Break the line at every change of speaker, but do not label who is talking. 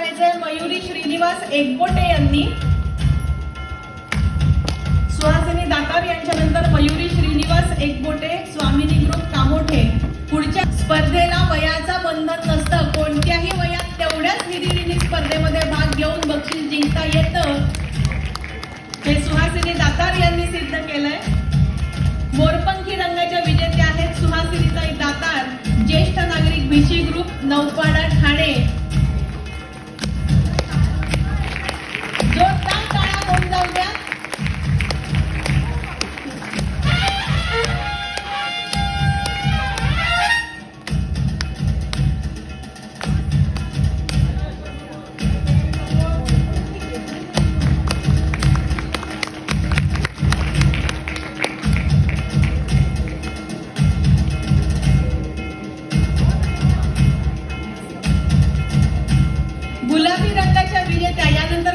करायचंय मयुरी श्रीनिवास एकबोटे यांनी. सुहासिनी दातार यांच्यानंतर मयुरी श्रीनिवास एकबोटे, स्वामिनी ग्रुप कामोठे. पुढच्या स्पर्धेला वयाचा बंधन नसतं. कोणत्याही वयात तेवढ्याच हिरिरीने स्पर्धेमध्ये भाग घेऊन बक्षीस जिंकता येतं, हे सुहासिनी दातार यांनी सिद्ध केलंय. मोरपंखी रंगाच्या विजेत्या आहेत सुहासिनीताई दातार, ज्येष्ठ नागरिक भिशी ग्रुप, नौपाडा, ठाणे. जोरदार टाळ्या होऊन जाऊ द्या. गुलाबी रंगाच्या विजेत्या यानंतर